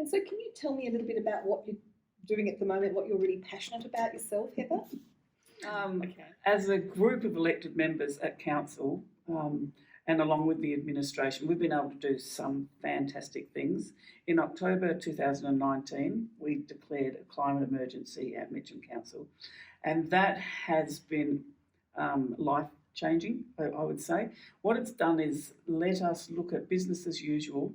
And so can you tell me a little bit about what you're doing at the moment, what you're really passionate about yourself, Heather? As a group of elected members at council, and along with the administration, we've been able to do some fantastic things. In October 2019, we declared a climate emergency at Mitcham Council, and that has been life-changing, I would say. What it's done is let us look at business as usual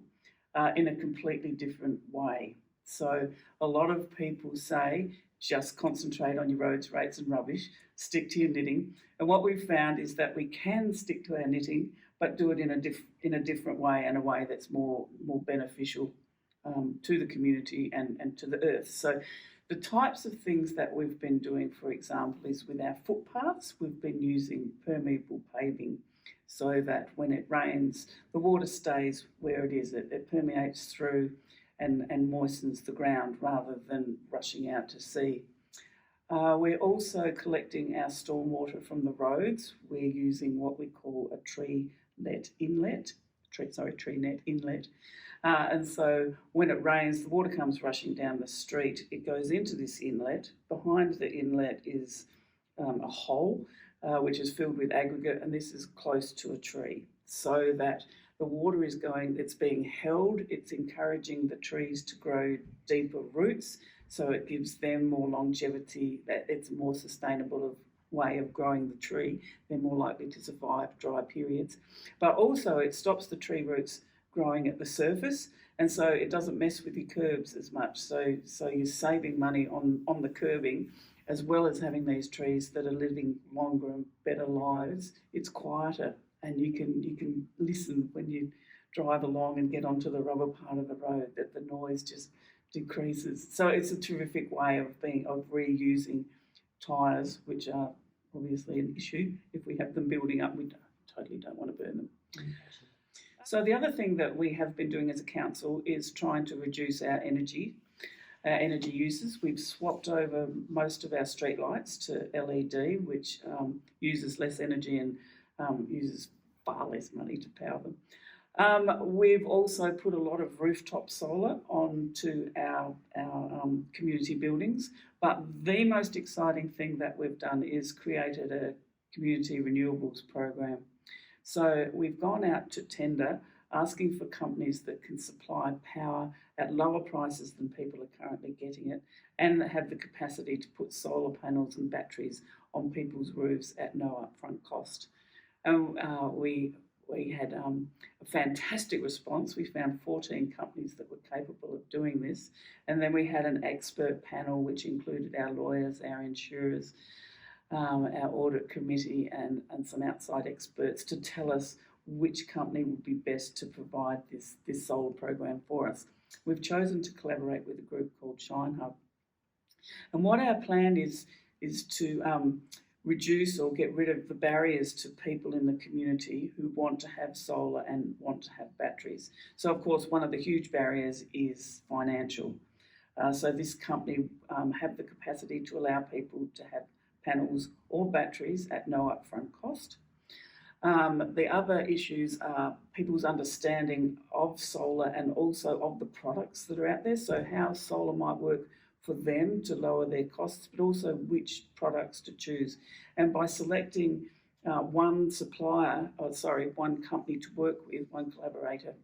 in a completely different way. So a lot of people say, just concentrate on your roads, rates and rubbish, stick to your knitting. And what we've found is that we can stick to our knitting, but do it in a different way, and a way that's more beneficial to the community and to the earth. So the types of things that we've been doing, for example, is with our footpaths, we've been using permeable paving so that when it rains, the water stays where it is. It permeates through and moistens the ground rather than rushing out to sea. We're also collecting our stormwater from the roads. We're using what we call a tree net inlet. And so when it rains, the water comes rushing down the street. It goes into this inlet. Behind the inlet is a hole which is filled with aggregate, and this is close to a tree, so that the water is going, it's being held, it's encouraging the trees to grow deeper roots, so it gives them more longevity, that it's a more sustainable way of growing the tree. They're more likely to survive dry periods. But also it stops the tree roots growing at the surface, and so it doesn't mess with your curbs as much. So you're saving money on the curbing, as well as having these trees that are living longer and better lives. It's quieter, and you can listen when you drive along and get onto the rubber part of the road, that the noise just decreases. So it's a terrific way of reusing tyres, which are obviously an issue. If we have them building up, we totally don't want to burn them. So the other thing that we have been doing as a council is trying to reduce our energy uses. We've swapped over most of our street lights to LED, which uses less energy and uses far less money to power them. We've also put a lot of rooftop solar onto our community buildings, but the most exciting thing that we've done is created a community renewables program. So we've gone out to tender, asking for companies that can supply power at lower prices than people are currently getting it, and that have the capacity to put solar panels and batteries on people's roofs at no upfront cost. And we had a fantastic response. We found 14 companies that were capable of doing this. And then we had an expert panel which included our lawyers, our insurers, our audit committee and some outside experts to tell us which company would be best to provide this solar program for us. We've chosen to collaborate with a group called Shine Hub. And what our plan is to reduce or get rid of the barriers to people in the community who want to have solar and want to have batteries. So, of course, one of the huge barriers is financial. So this company have the capacity to allow people to have panels or batteries at no upfront cost. The other issues are people's understanding of solar and also of the products that are out there, so how solar might work for them to lower their costs, but also which products to choose. And by selecting one company to work with, one collaborator,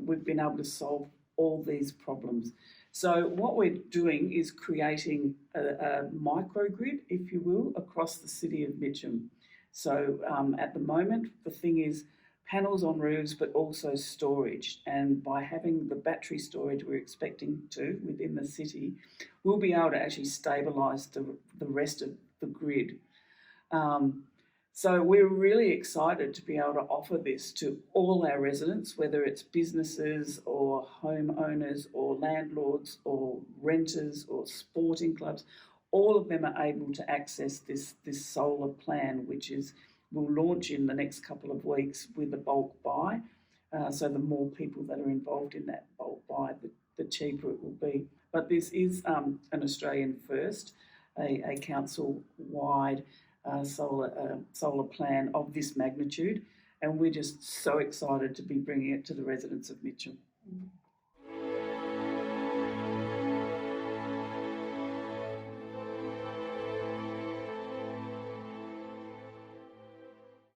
we've been able to solve all these problems. So what we're doing is creating a microgrid, if you will, across the city of Mitcham. So at the moment, the thing is panels on roofs, but also storage. And by having the battery storage we're expecting to within the city, we'll be able to actually stabilise the rest of the grid. So we're really excited to be able to offer this to all our residents, whether it's businesses or homeowners or landlords or renters or sporting clubs. All of them are able to access this solar plan, which will launch in the next couple of weeks with a bulk buy. So the more people that are involved in that bulk buy, the cheaper it will be. But this is an Australian first, a council-wide solar plan of this magnitude, and we're just so excited to be bringing it to the residents of Mitcham.